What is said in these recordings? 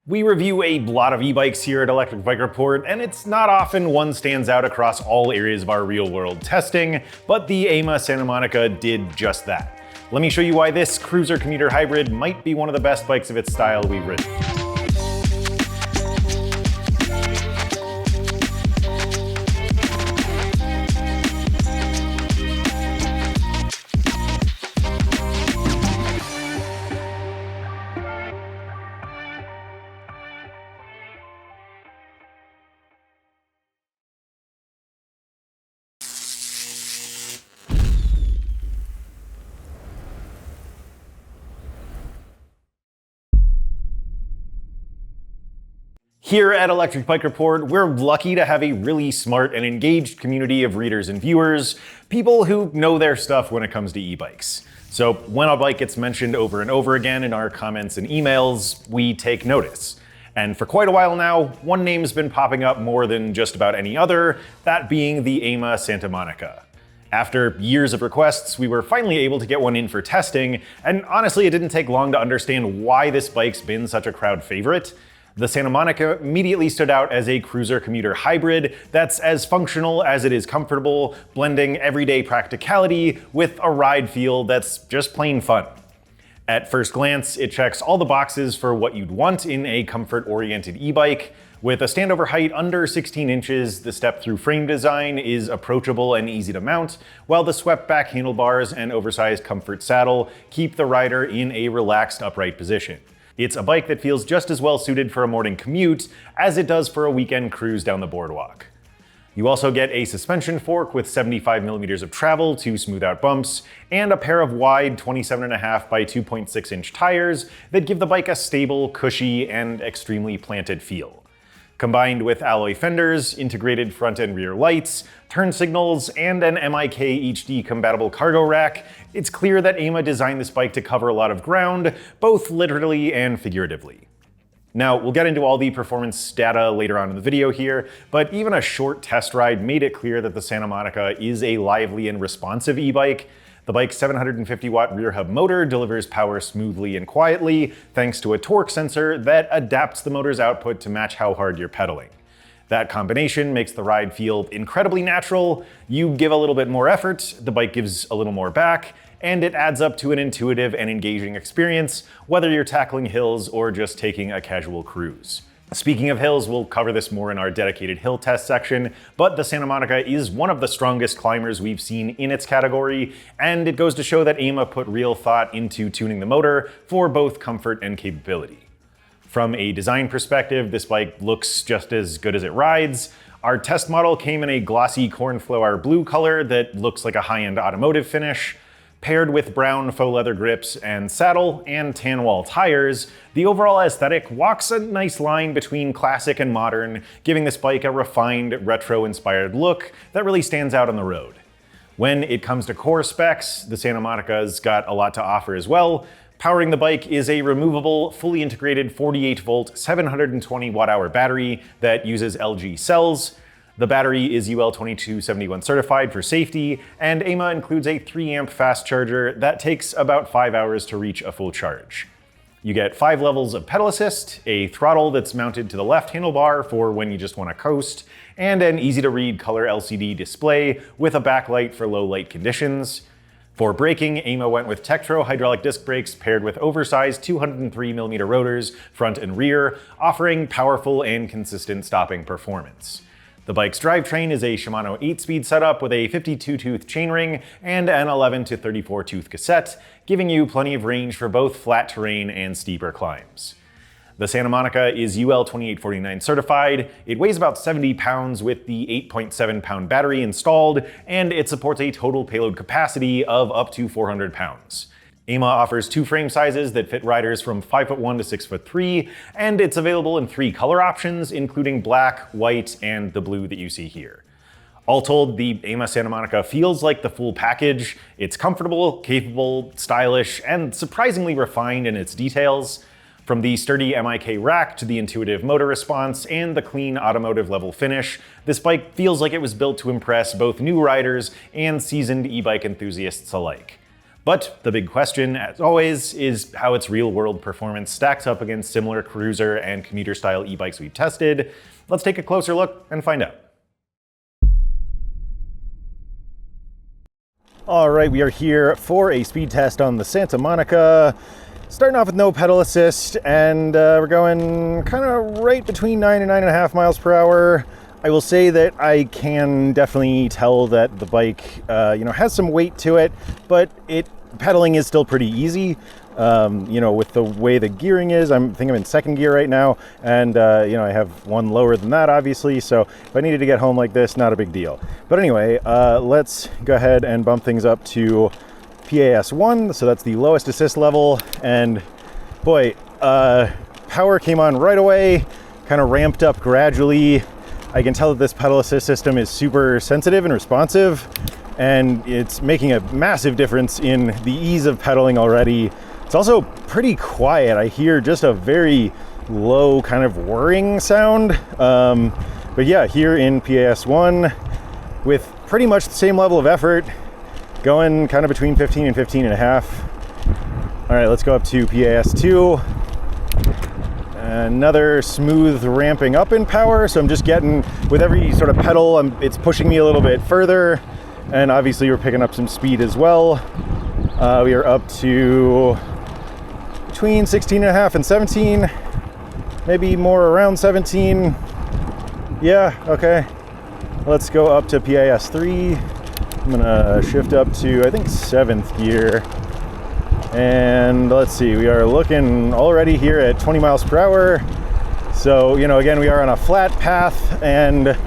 We review a lot of e-bikes here at Electric Bike Report, and it's not often one stands out across all areas of our real-world testing, but the AIMA Santa Monica did just that. Let me show you why this cruiser-commuter hybrid might be one of the best bikes of its style we've ridden. Here at Electric Bike Report, we're lucky to have a really smart and engaged community of readers and viewers, people who know their stuff when it comes to e-bikes. So when a bike gets mentioned over and over again in our comments and emails, we take notice. And for quite a while now, one name's been popping up more than just about any other, that being the AIMA Santa Monica. After years of requests, we were finally able to get one in for testing, and honestly, it didn't take long to understand why this bike's been such a crowd favorite. The Santa Monica immediately stood out as a cruiser-commuter hybrid that's as functional as it is comfortable, blending everyday practicality with a ride feel that's just plain fun. At first glance, it checks all the boxes for what you'd want in a comfort-oriented e-bike. With a standover height under 16 inches, the step-through frame design is approachable and easy to mount, while the swept-back handlebars and oversized comfort saddle keep the rider in a relaxed upright position. It's a bike that feels just as well suited for a morning commute as it does for a weekend cruise down the boardwalk. You also get a suspension fork with 75mm of travel to smooth out bumps, and a pair of wide 27.5 by 2.6 inch tires that give the bike a stable, cushy, and extremely planted feel. Combined with alloy fenders, integrated front and rear lights, turn signals, and an MIK-HD compatible cargo rack, it's clear that AIMA designed this bike to cover a lot of ground, both literally and figuratively. Now, we'll get into all the performance data later on in the video here, but even a short test ride made it clear that the Santa Monica is a lively and responsive e-bike. The bike's 750-watt rear hub motor delivers power smoothly and quietly, thanks to a torque sensor that adapts the motor's output to match how hard you're pedaling. That combination makes the ride feel incredibly natural. You give a little bit more effort, the bike gives a little more back, and it adds up to an intuitive and engaging experience, whether you're tackling hills or just taking a casual cruise. Speaking of hills, we'll cover this more in our dedicated hill test section, but the Santa Monica is one of the strongest climbers we've seen in its category, and it goes to show that AIMA put real thought into tuning the motor for both comfort and capability. From a design perspective, this bike looks just as good as it rides. Our test model came in a glossy cornflower blue color that looks like a high-end automotive finish. Paired with brown faux leather grips and saddle and tan wall tires, the overall aesthetic walks a nice line between classic and modern, giving this bike a refined, retro-inspired look that really stands out on the road. When it comes to core specs, the Santa Monica's got a lot to offer as well. Powering the bike is a removable, fully integrated 48-volt, 720 watt-hour battery that uses LG cells. The battery is UL 2271 certified for safety, and AIMA includes a 3-amp fast charger that takes about 5 hours to reach a full charge. You get 5 levels of pedal assist, a throttle that's mounted to the left handlebar for when you just want to coast, and an easy-to-read color LCD display with a backlight for low light conditions. For braking, AIMA went with Tektro hydraulic disc brakes paired with oversized 203mm rotors front and rear, offering powerful and consistent stopping performance. The bike's drivetrain is a Shimano 8-speed setup with a 52-tooth chainring and an 11 to 34-tooth cassette, giving you plenty of range for both flat terrain and steeper climbs. The Santa Monica is UL 2849 certified, it weighs about 70 pounds with the 8.7-pound battery installed, and it supports a total payload capacity of up to 400 pounds. AIMA offers 2 frame sizes that fit riders from 5'1" to 6'3", and it's available in 3 color options, including black, white, and the blue that you see here. All told, the AIMA Santa Monica feels like the full package. It's comfortable, capable, stylish, and surprisingly refined in its details. From the sturdy MIK rack to the intuitive motor response and the clean automotive level finish, this bike feels like it was built to impress both new riders and seasoned e-bike enthusiasts alike. But the big question, as always, is how its real-world performance stacks up against similar cruiser and commuter-style e-bikes we've tested. Let's take a closer look and find out. All right, we are here for a speed test on the Santa Monica. Starting off with no pedal assist, and we're going kind of right between 9 and 9.5 miles per hour. I will say that I can definitely tell that the bike, has some weight to it, but pedaling is still pretty easy. With the way the gearing is, I think I'm in second gear right now, and I have one lower than that, obviously. So if I needed to get home like this, not a big deal. But anyway, let's go ahead and bump things up to PAS 1, so that's the lowest assist level, and boy, power came on right away, kind of ramped up gradually. I can tell that this pedal assist system is super sensitive and responsive, and it's making a massive difference in the ease of pedaling already. It's also pretty quiet. I hear just a very low kind of whirring sound, but yeah, here in PAS 1, with pretty much the same level of effort, going kind of between 15 and 15 and a half. All right, let's go up to PAS 2. Another smooth ramping up in power. So I'm just getting, with every sort of pedal, it's pushing me a little bit further. And obviously we're picking up some speed as well. We are up to between 16 and a half and 17, maybe more around 17. Yeah, okay. Let's go up to PAS 3. I'm gonna shift up to, I think, 7th gear. And let's see, we are looking already here at 20 miles per hour. So, again, we are on a flat path, and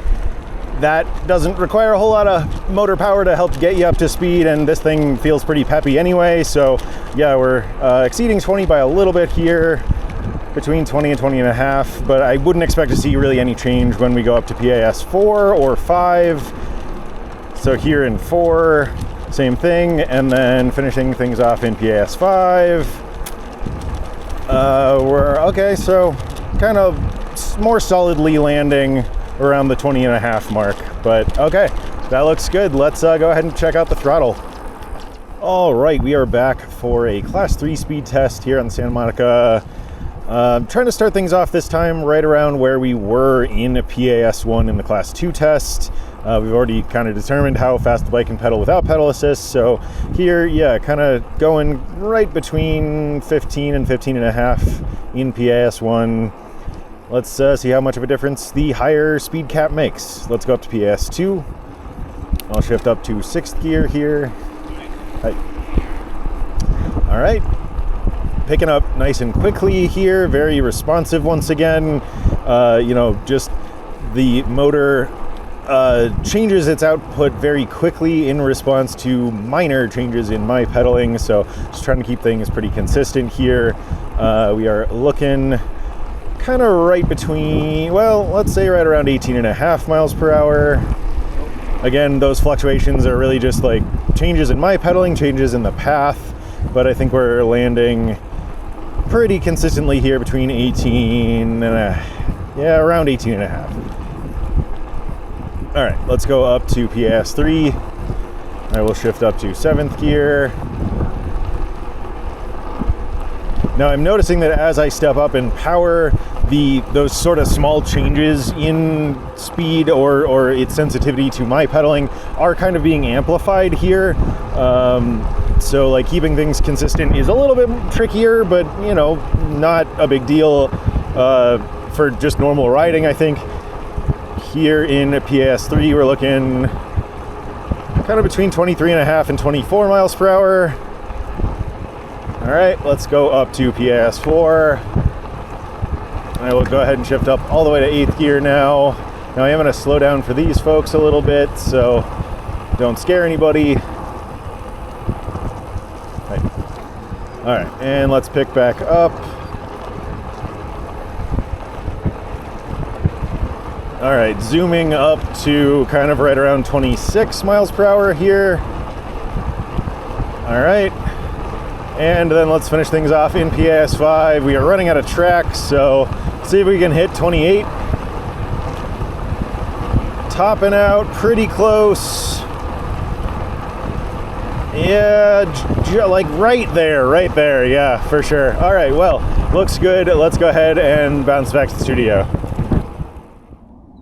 that doesn't require a whole lot of motor power to help get you up to speed, and this thing feels pretty peppy anyway. So yeah, we're exceeding 20 by a little bit here, between 20 and 20 and a half, but I wouldn't expect to see really any change when we go up to PAS 4 or 5. So here in 4, same thing, and then finishing things off in PAS 5. We're okay, so kind of more solidly landing around the 20 and a half mark, but okay, that looks good. Let's go ahead and check out the throttle. All right, we are back for a Class 3 speed test here on Santa Monica. Trying to start things off this time right around where we were in PAS 1 in the Class 2 test. We've already kind of determined how fast the bike can pedal without pedal assist. So here, yeah, kind of going right between 15 and 15 and a half in PAS 1. Let's see how much of a difference the higher speed cap makes. Let's go up to PAS 2. I'll shift up to 6th gear here. All right. Picking up nice and quickly here, very responsive once again. Just the motor changes its output very quickly in response to minor changes in my pedaling. So just trying to keep things pretty consistent here. We are looking kind of right between, well, let's say right around 18 and a half miles per hour. Again, those fluctuations are really just like changes in my pedaling, changes in the path, but I think we're landing pretty consistently here between 18 and around 18 and a half. All right, let's go up to PAS 3. I will shift up to 7th gear. Now I'm noticing that as I step up in power, those sort of small changes in speed or its sensitivity to my pedaling are kind of being amplified here. So like keeping things consistent is a little bit trickier, but not a big deal for just normal riding, I think. Here in PAS 3, we're looking kind of between 23 and a half and 24 miles per hour. All right, let's go up to PAS 4. I will go ahead and shift up all the way to 8th gear now. Now I am going to slow down for these folks a little bit, so don't scare anybody. All right, and let's pick back up. All right, zooming up to kind of right around 26 miles per hour here. All right, and then let's finish things off in PAS 5. We are running out of track, so see if we can hit 28. Topping out pretty close Yeah, like right there, yeah, for sure. All right, well, looks good. Let's go ahead and bounce back to the studio.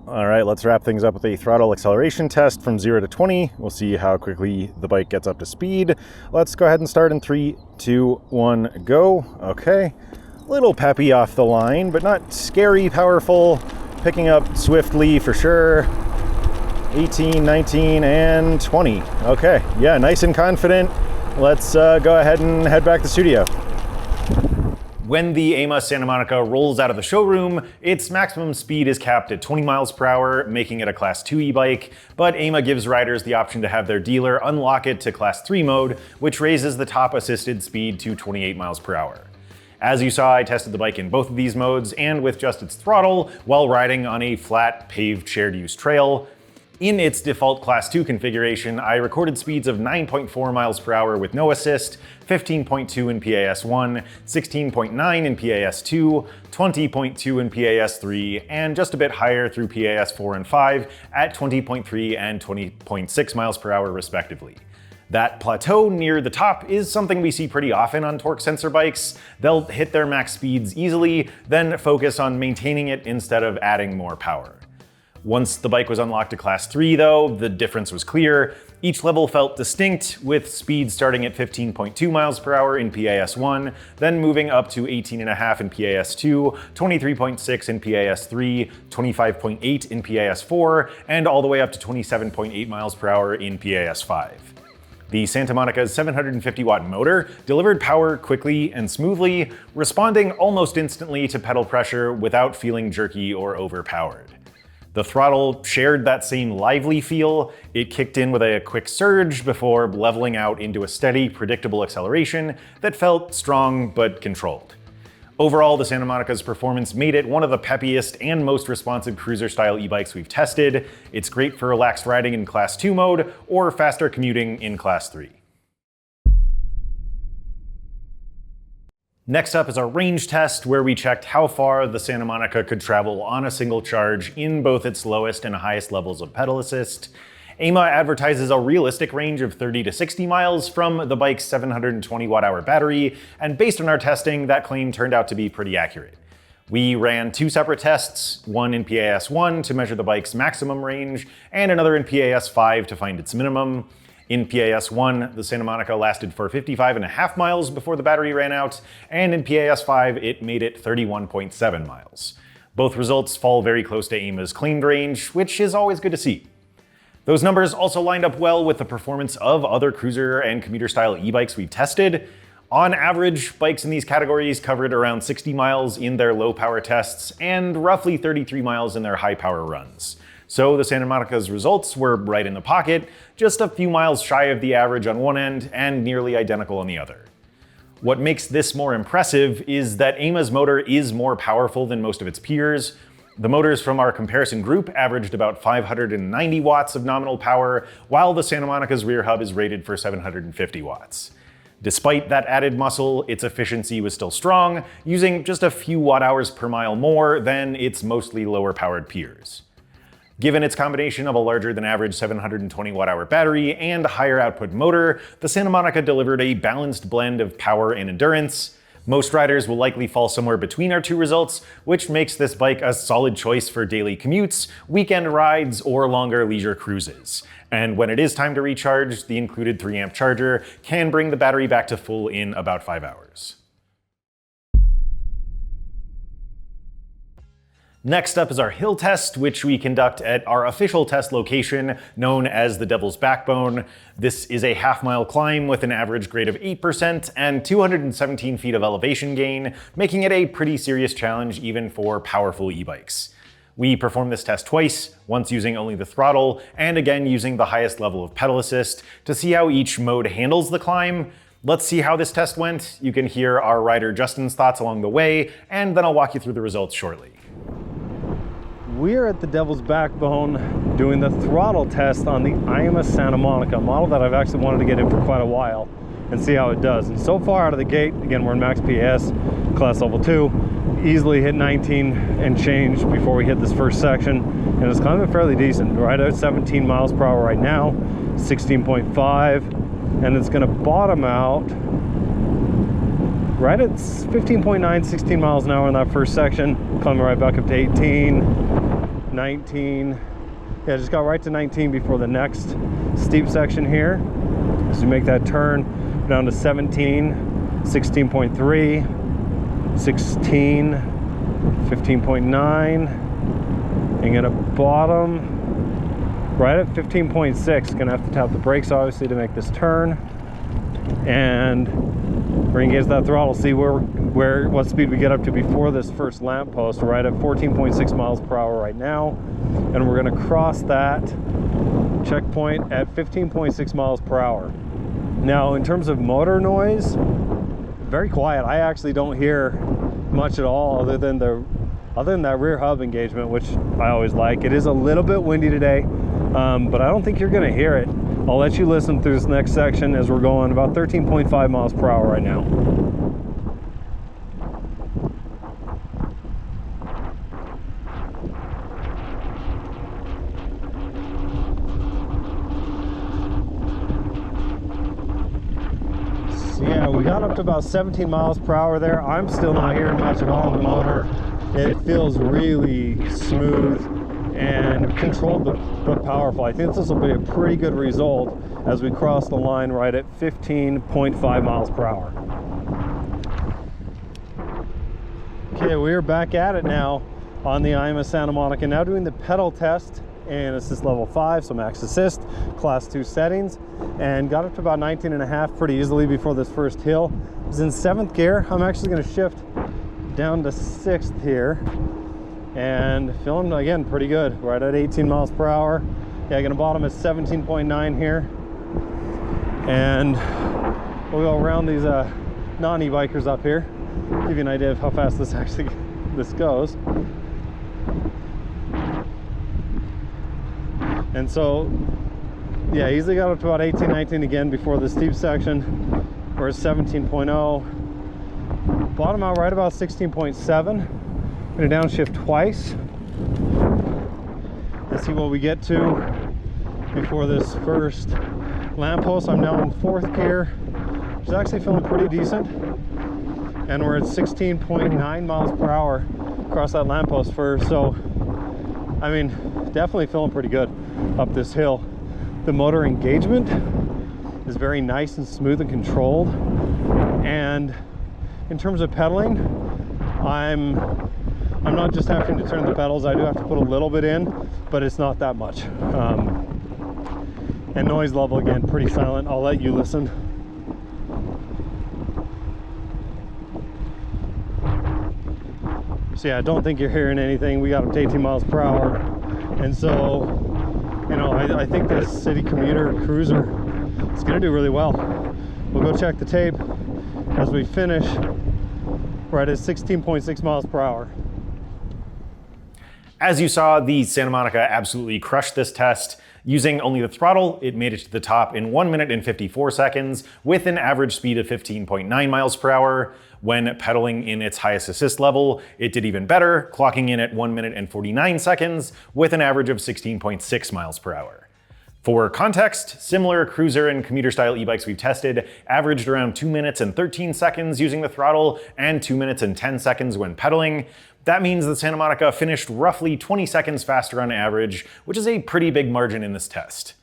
All right, let's wrap things up with a throttle acceleration test from 0 to 20. We'll see how quickly the bike gets up to speed. Let's go ahead and start in 3, 2, 1, go. Okay, little peppy off the line, but not scary powerful. Picking up swiftly for sure. 18, 19, and 20. Okay, yeah, nice and confident. Let's go ahead and head back to the studio. When the AIMA Santa Monica rolls out of the showroom, its maximum speed is capped at 20 miles per hour, making it a Class 2 e-bike, but AIMA gives riders the option to have their dealer unlock it to Class 3 mode, which raises the top assisted speed to 28 miles per hour. As you saw, I tested the bike in both of these modes and with just its throttle while riding on a flat, paved shared use trail. In its default Class 2 configuration, I recorded speeds of 9.4 miles per hour with no assist, 15.2 in PAS1, 16.9 in PAS2, 20.2 in PAS3, and just a bit higher through PAS4 and 5 at 20.3 and 20.6 miles per hour respectively. That plateau near the top is something we see pretty often on torque sensor bikes. They'll hit their max speeds easily, then focus on maintaining it instead of adding more power. Once the bike was unlocked to Class 3 though, the difference was clear. Each level felt distinct, with speed starting at 15.2 miles per hour in PAS1, then moving up to 18.5 in PAS2, 23.6 in PAS3, 25.8 in PAS4, and all the way up to 27.8 miles per hour in PAS5. The Santa Monica's 750 watt motor delivered power quickly and smoothly, responding almost instantly to pedal pressure without feeling jerky or overpowered. The throttle shared that same lively feel. It kicked in with a quick surge before leveling out into a steady, predictable acceleration that felt strong but controlled. Overall, the Santa Monica's performance made it one of the peppiest and most responsive cruiser-style e-bikes we've tested. It's great for relaxed riding in Class 2 mode or faster commuting in Class 3. Next up is our range test, where we checked how far the Santa Monica could travel on a single charge in both its lowest and highest levels of pedal assist. AIMA advertises a realistic range of 30 to 60 miles from the bike's 720 watt-hour battery, and based on our testing, that claim turned out to be pretty accurate. We ran 2 separate tests, one in PAS1 to measure the bike's maximum range, and another in PAS5 to find its minimum. In PAS1, the Santa Monica lasted for 55.5 miles before the battery ran out, and in PAS5, it made it 31.7 miles. Both results fall very close to AIMA's claimed range, which is always good to see. Those numbers also lined up well with the performance of other cruiser and commuter-style e-bikes we've tested. On average, bikes in these categories covered around 60 miles in their low-power tests and roughly 33 miles in their high-power runs. So the Santa Monica's results were right in the pocket, just a few miles shy of the average on one end and nearly identical on the other. What makes this more impressive is that AIMA's motor is more powerful than most of its peers. The motors from our comparison group averaged about 590 watts of nominal power, while the Santa Monica's rear hub is rated for 750 watts. Despite that added muscle, its efficiency was still strong, using just a few watt-hours per mile more than its mostly lower-powered peers. Given its combination of a larger than average 720 watt-hour battery and a higher output motor, the Santa Monica delivered a balanced blend of power and endurance. Most riders will likely fall somewhere between our two results, which makes this bike a solid choice for daily commutes, weekend rides, or longer leisure cruises. And when it is time to recharge, the included 3-amp charger can bring the battery back to full in about 5 hours. Next up is our hill test, which we conduct at our official test location known as the Devil's Backbone. This is a half-mile climb with an average grade of 8% and 217 feet of elevation gain, making it a pretty serious challenge even for powerful e-bikes. We performed this test twice, once using only the throttle and again using the highest level of pedal assist to see how each mode handles the climb. Let's see how this test went. You can hear our rider Justin's thoughts along the way, and then I'll walk you through the results shortly. We're at the Devil's Backbone doing the throttle test on the AIMA Santa Monica, a model that I've actually wanted to get in for quite a while and see how it does. And so far out of the gate, again, we're in max PS, class level 2, easily hit 19 and change before we hit this first section, and it's climbing fairly decent. Right at 17 miles per hour right now, 16.5, and it's gonna bottom out right at 15.9, 16 miles an hour in that first section, climbing right back up to 18, 19. Yeah, just got right to 19 before the next steep section here. As we make that turn down to 17, 16.3, 16, 15.9, and gonna bottom right at 15.6. Gonna have to tap the brakes obviously to make this turn, and we're gonna engage that throttle, see what speed we get up to before this first lamp post. We're right at 14.6 miles per hour right now, and we're gonna cross that checkpoint at 15.6 miles per hour. Now, in terms of motor noise, very quiet. I actually don't hear much at all other than that rear hub engagement, which I always like. It is a little bit windy today, but I don't think you're gonna hear it. I'll let you listen through this next section as we're going about 13.5 miles per hour right now. So yeah, we got up to about 17 miles per hour there. I'm still not hearing much at all in the motor. It feels really smooth and controlled but powerful. I think this will be a pretty good result as we cross the line right at 15.5 miles per hour. Okay, we're back at it now on the AIMA Santa Monica, now doing the pedal test in assist level 5, so max assist, class 2 settings, and got up to about 19.5 pretty easily before this first hill. I was in 7th gear. I'm actually going to shift down to 6th here, and feeling again pretty good, right at 18 miles per hour. Yeah, gonna bottom at 17.9 here, and we'll go around these non-e-bikers up here, give you an idea of how fast this goes. And so yeah, easily got up to about 18, 19 again before the steep section. We're at 17.0, bottom out right about 16.7. Gonna downshift twice and see what we get to before this first lamppost. I'm now in 4th gear, which is actually feeling pretty decent, and we're at 16.9 miles per hour across that lamppost first. So I mean, definitely feeling pretty good up this hill. The motor engagement is very nice and smooth and controlled, and in terms of pedaling, I'm not just having to turn the pedals. I do have to put a little bit in, but it's not that much. And noise level, again, pretty silent. I'll let you listen. So yeah, I don't think you're hearing anything. We got up to 18 miles per hour. And so, you know, I think this city commuter cruiser is gonna do really well. We'll go check the tape as we finish right at 16.6 miles per hour. As you saw, the Santa Monica absolutely crushed this test. Using only the throttle, it made it to the top in 1 minute and 54 seconds with an average speed of 15.9 miles per hour. When pedaling in its highest assist level, it did even better, clocking in at 1 minute and 49 seconds with an average of 16.6 miles per hour. For context, similar cruiser and commuter style e-bikes we've tested averaged around 2 minutes and 13 seconds using the throttle and 2 minutes and 10 seconds when pedaling. That means the Santa Monica finished roughly 20 seconds faster on average, which is a pretty big margin in this test.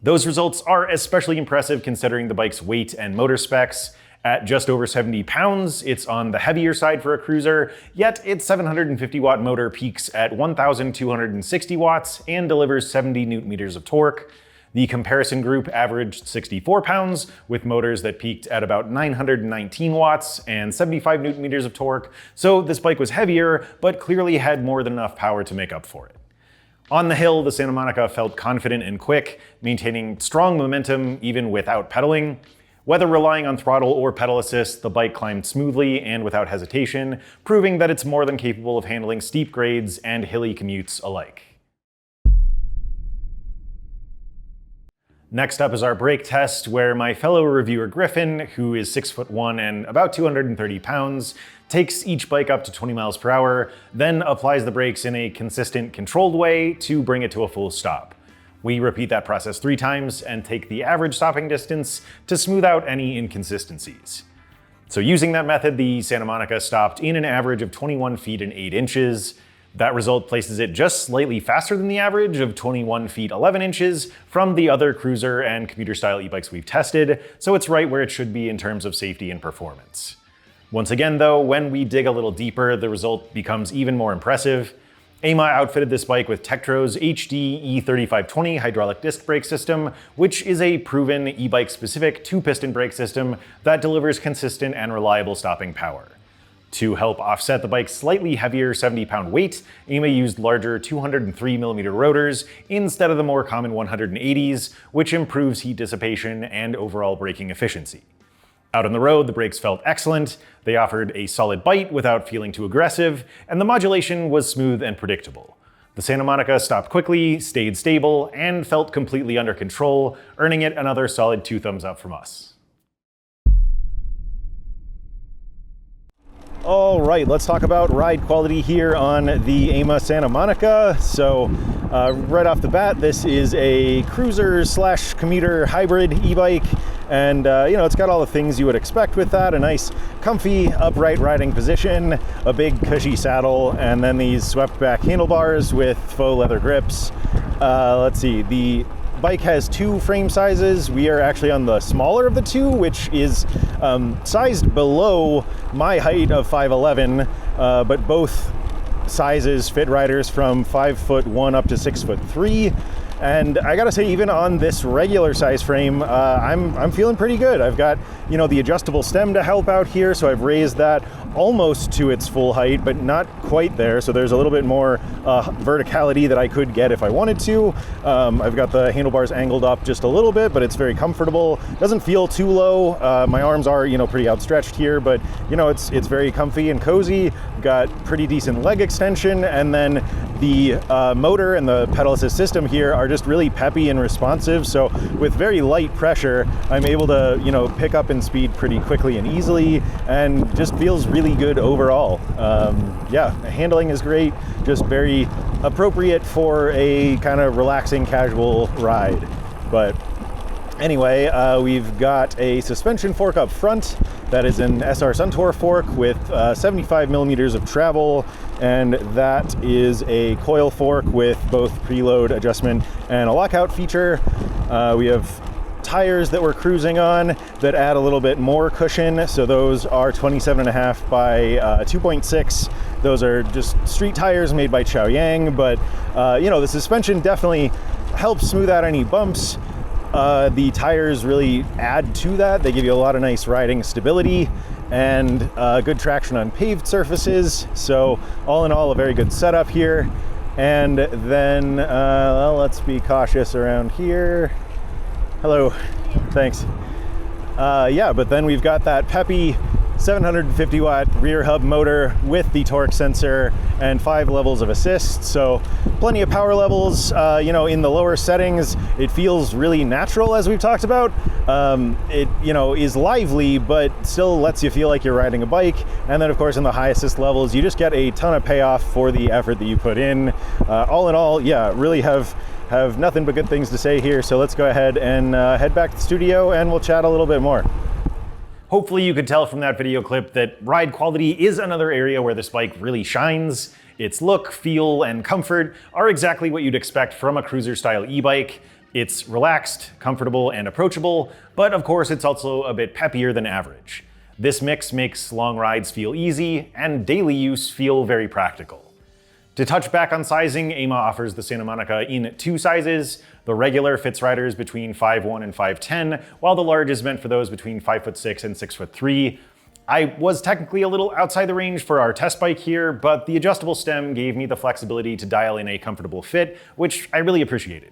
Those results are especially impressive considering the bike's weight and motor specs. At just over 70 pounds, it's on the heavier side for a cruiser, yet its 750 watt motor peaks at 1,260 watts and delivers 70 newton meters of torque. The comparison group averaged 64 pounds with motors that peaked at about 919 watts and 75 newton meters of torque, so this bike was heavier, but clearly had more than enough power to make up for it. On the hill, the Santa Monica felt confident and quick, maintaining strong momentum even without pedaling. Whether relying on throttle or pedal assist, the bike climbed smoothly and without hesitation, proving that it's more than capable of handling steep grades and hilly commutes alike. Next up is our brake test, where my fellow reviewer Griffin, who is 6'1" and about 230 pounds, takes each bike up to 20 miles per hour, then applies the brakes in a consistent, controlled way to bring it to a full stop. We repeat that process 3 times and take the average stopping distance to smooth out any inconsistencies. So using that method, the Santa Monica stopped in an average of 21 feet and 8 inches. That result places it just slightly faster than the average of 21 feet 11 inches from the other cruiser and commuter style e-bikes we've tested, so it's right where it should be in terms of safety and performance. Once again though, when we dig a little deeper, the result becomes even more impressive. AIMA outfitted this bike with Tektro's HD E3520 hydraulic disc brake system, which is a proven e-bike specific 2-piston brake system that delivers consistent and reliable stopping power. To help offset the bike's slightly heavier 70-pound weight, AIMA used larger 203mm rotors instead of the more common 180s, which improves heat dissipation and overall braking efficiency. Out on the road, the brakes felt excellent, they offered a solid bite without feeling too aggressive, and the modulation was smooth and predictable. The Santa Monica stopped quickly, stayed stable, and felt completely under control, earning it another solid 2 thumbs up from us. All right, let's talk about ride quality here on the AIMA Santa Monica. So right off the bat, this is a cruiser / commuter hybrid e-bike. And it's got all the things you would expect with that. A nice comfy upright riding position, a big cushy saddle, and then these swept back handlebars with faux leather grips. Let's see, the bike has 2 frame sizes. We are actually on the smaller of the 2, which is sized below my height of 5'11", but both sizes fit riders from 5'1" up to 6'3". And I gotta say, even on this regular size frame, I'm feeling pretty good. I've got, the adjustable stem to help out here, so I've raised that almost to its full height, but not quite there. So there's a little bit more verticality that I could get if I wanted to. I've got the handlebars angled up just a little bit, but it's very comfortable. Doesn't feel too low. My arms are, pretty outstretched here, but it's very comfy and cozy. Got pretty decent leg extension, and then the motor and the pedal assist system here are just really peppy and responsive. So with very light pressure, I'm able to, pick up in speed pretty quickly and easily, and just feels really good overall. Yeah, handling is great, just very appropriate for a kind of relaxing casual ride. But anyway, we've got a suspension fork up front that is an SR Suntour fork with 75mm of travel, and that is a coil fork with both preload adjustment and a lockout feature. We have tires that we're cruising on that add a little bit more cushion, so those are 27.5 by 2.6. Those are just street tires made by Chaoyang, but the suspension definitely helps smooth out any bumps. The tires really add to that. They give you a lot of nice riding stability and good traction on paved surfaces. So all in all, a very good setup here. And then let's be cautious around here. Hello, thanks. Yeah, but then we've got that peppy 750 watt rear hub motor with the torque sensor and 5 levels of assist. So plenty of power levels, in the lower settings. It feels really natural, as we've talked about. It, is lively, but still lets you feel like you're riding a bike. And then of course in the high assist levels, you just get a ton of payoff for the effort that you put in. All in all, yeah, really have nothing but good things to say here. So let's go ahead and head back to the studio and we'll chat a little bit more. Hopefully you could tell from that video clip that ride quality is another area where this bike really shines. Its look, feel, and comfort are exactly what you'd expect from a cruiser-style e-bike. It's relaxed, comfortable, and approachable, but of course it's also a bit peppier than average. This mix makes long rides feel easy, and daily use feel very practical. To touch back on sizing, AIMA offers the Santa Monica in 2 sizes. The regular fits riders between 5'1" and 5'10", while the large is meant for those between 5'6" and 6'3". I was technically a little outside the range for our test bike here, but the adjustable stem gave me the flexibility to dial in a comfortable fit, which I really appreciated.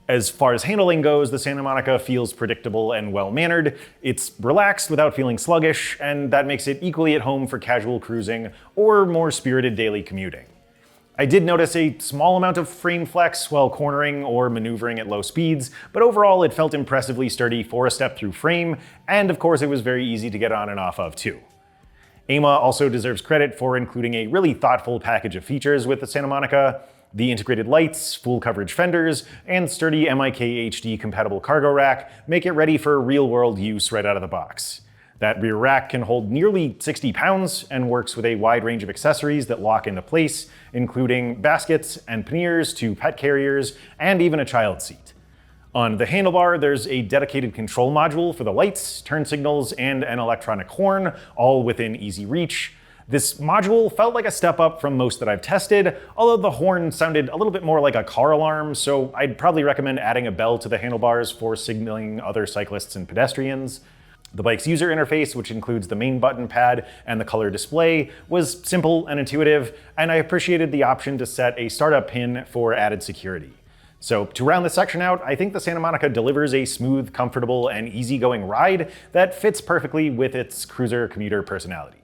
As far as handling goes, the Santa Monica feels predictable and well-mannered. It's relaxed without feeling sluggish, and that makes it equally at home for casual cruising or more spirited daily commuting. I did notice a small amount of frame flex while cornering or maneuvering at low speeds, but overall it felt impressively sturdy for a step-through frame, and of course it was very easy to get on and off of too. AIMA also deserves credit for including a really thoughtful package of features with the Santa Monica. The integrated lights, full coverage fenders, and sturdy MIK-HD compatible cargo rack make it ready for real-world use right out of the box. That rear rack can hold nearly 60 pounds and works with a wide range of accessories that lock into place, including baskets and panniers to pet carriers, and even a child seat. On the handlebar, there's a dedicated control module for the lights, turn signals, and an electronic horn, all within easy reach. This module felt like a step up from most that I've tested, although the horn sounded a little bit more like a car alarm, so I'd probably recommend adding a bell to the handlebars for signaling other cyclists and pedestrians. The bike's user interface, which includes the main button pad and the color display, was simple and intuitive, and I appreciated the option to set a startup pin for added security. So to round this section out, I think the Santa Monica delivers a smooth, comfortable, and easygoing ride that fits perfectly with its cruiser commuter personality.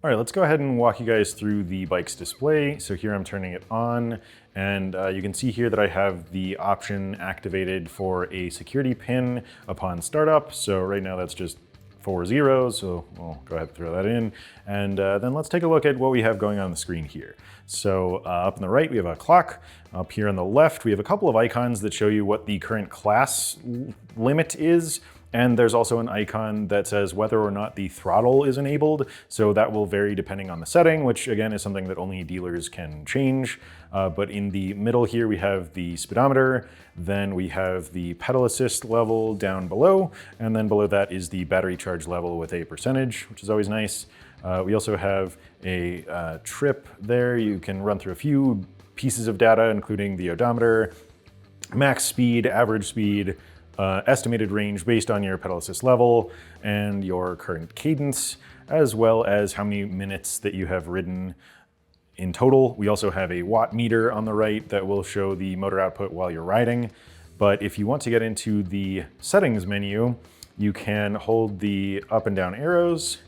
All right, let's go ahead and walk you guys through the bike's display. So here I'm turning it on, and you can see here that I have the option activated for a security pin upon startup. So right now that's just 4 zeros, so we'll go ahead and throw that in. And then let's take a look at what we have going on the screen here. So up on the right, we have a clock. Up here on the left, we have a couple of icons that show you what the current class limit is. And there's also an icon that says whether or not the throttle is enabled. So that will vary depending on the setting, which again is something that only dealers can change. But in the middle here, we have the speedometer. Then we have the pedal assist level down below. And then below that is the battery charge level with a percentage, which is always nice. We also have a trip there. You can run through a few pieces of data, including the odometer, max speed, average speed, estimated range based on your pedal assist level and your current cadence, as well as how many minutes that you have ridden in total. We also have a watt meter on the right that will show the motor output while you're riding. But if you want to get into the settings menu, you can hold the up and down arrows.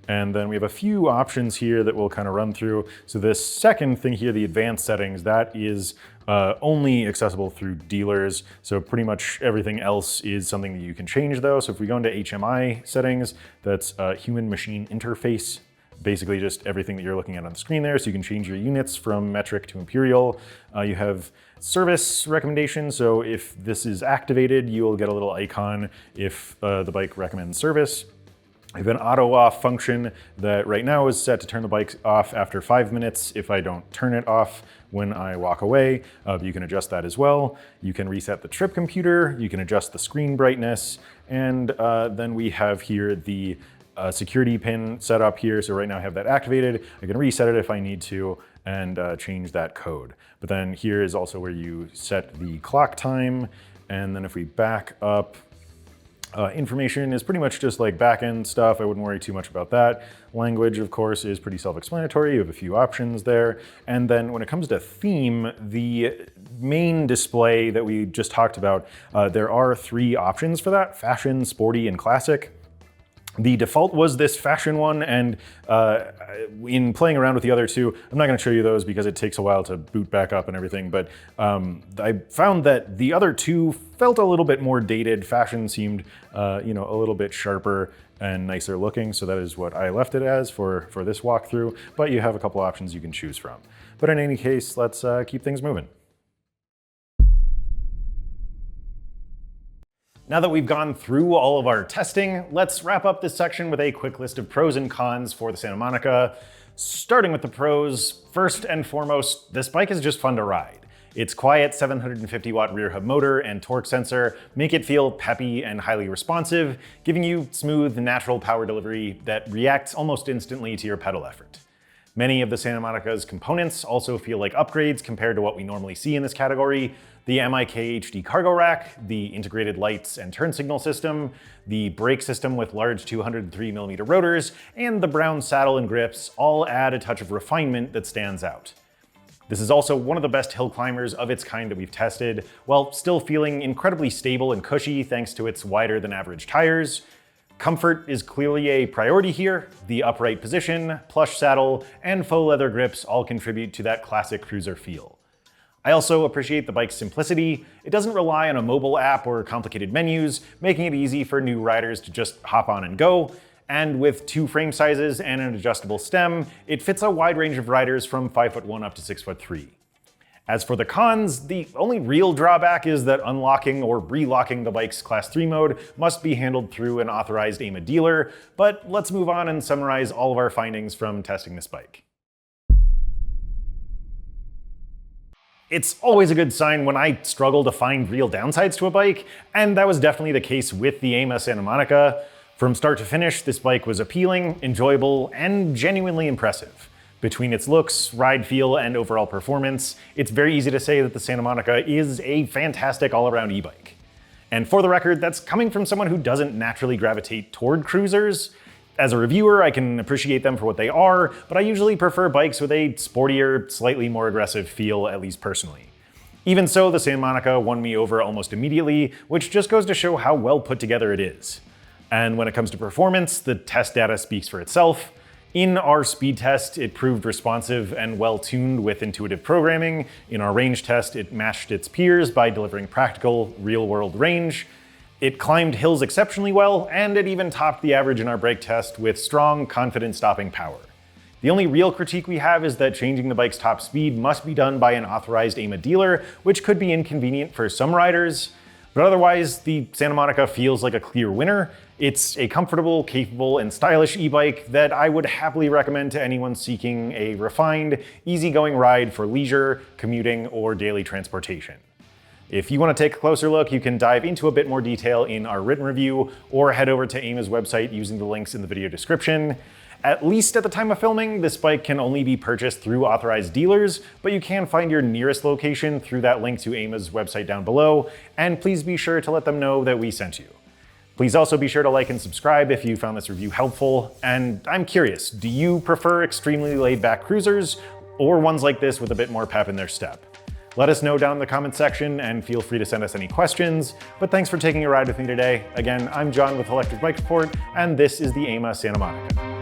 And then we have a few options here that we'll kind of run through. So this second thing here, the advanced settings, that is only accessible through dealers. So pretty much everything else is something that you can change though. So if we go into HMI settings, that's human machine interface, basically just everything that you're looking at on the screen there. So you can change your units from metric to imperial. You have service recommendations. So if this is activated, you'll get a little icon if the bike recommends service. I have an auto off function that right now is set to turn the bike off after 5 minutes if I don't turn it off when I walk away. You can adjust that as well. You can reset the trip computer, you can adjust the screen brightness, and then we have here the security pin set up here. So right now I have that activated. I can reset it if I need to and change that code. But then here is also where you set the clock time. And then if we back up, information is pretty much just like back-end stuff. I wouldn't worry too much about that. Language, of course, is pretty self-explanatory. You have a few options there. And then when it comes to theme, the main display that we just talked about, there are 3 options for that: fashion, sporty, and classic. The default was this fashion one, and in playing around with the other 2, I'm not going to show you those because it takes a while to boot back up and everything, but I found that the other 2 felt a little bit more dated. Fashion seemed a little bit sharper and nicer looking, so that is what I left it as for this walkthrough, but you have a couple options you can choose from. But in any case, let's keep things moving. Now that we've gone through all of our testing, let's wrap up this section with a quick list of pros and cons for the Santa Monica. Starting with the pros, first and foremost, this bike is just fun to ride. Its quiet 750 watt rear hub motor and torque sensor make it feel peppy and highly responsive, giving you smooth, natural power delivery that reacts almost instantly to your pedal effort. Many of the Santa Monica's components also feel like upgrades compared to what we normally see in this category. The MIK-HD cargo rack, the integrated lights and turn signal system, the brake system with large 203mm rotors, and the brown saddle and grips all add a touch of refinement that stands out. This is also one of the best hill climbers of its kind that we've tested, while still feeling incredibly stable and cushy thanks to its wider than average tires. Comfort is clearly a priority here. The upright position, plush saddle, and faux leather grips all contribute to that classic cruiser feel. I also appreciate the bike's simplicity. It doesn't rely on a mobile app or complicated menus, making it easy for new riders to just hop on and go. and with 2 frame sizes and an adjustable stem, it fits a wide range of riders from 5'1" up to 6'3". As for the cons, the only real drawback is that unlocking or relocking the bike's Class 3 mode must be handled through an authorized AIMA dealer, but let's move on and summarize all of our findings from testing this bike. It's always a good sign when I struggle to find real downsides to a bike, and that was definitely the case with the AIMA Santa Monica. From start to finish, this bike was appealing, enjoyable, and genuinely impressive. Between its looks, ride feel, and overall performance, it's very easy to say that the Santa Monica is a fantastic all-around e-bike. And for the record, that's coming from someone who doesn't naturally gravitate toward cruisers. As a reviewer, I can appreciate them for what they are, but I usually prefer bikes with a sportier, slightly more aggressive feel, at least personally. Even so, the Santa Monica won me over almost immediately, which just goes to show how well put together it is. And when it comes to performance, the test data speaks for itself. In our speed test, it proved responsive and well-tuned with intuitive programming. In our range test, it matched its peers by delivering practical, real-world range. It climbed hills exceptionally well, and it even topped the average in our brake test with strong, confident stopping power. The only real critique we have is that changing the bike's top speed must be done by an authorized AIMA dealer, which could be inconvenient for some riders. But otherwise, the Santa Monica feels like a clear winner. It's a comfortable, capable, and stylish e-bike that I would happily recommend to anyone seeking a refined, easygoing ride for leisure, commuting, or daily transportation. If you want to take a closer look, you can dive into a bit more detail in our written review or head over to AIMA's website using the links in the video description. At least at the time of filming, this bike can only be purchased through authorized dealers, but you can find your nearest location through that link to AIMA's website down below, and please be sure to let them know that we sent you. Please also be sure to like and subscribe if you found this review helpful, and I'm curious, do you prefer extremely laid-back cruisers, or ones like this with a bit more pep in their step? Let us know down in the comments section, and feel free to send us any questions. But thanks for taking a ride with me today. Again, I'm John with Electric Bike Report, and this is the AIMA Santa Monica.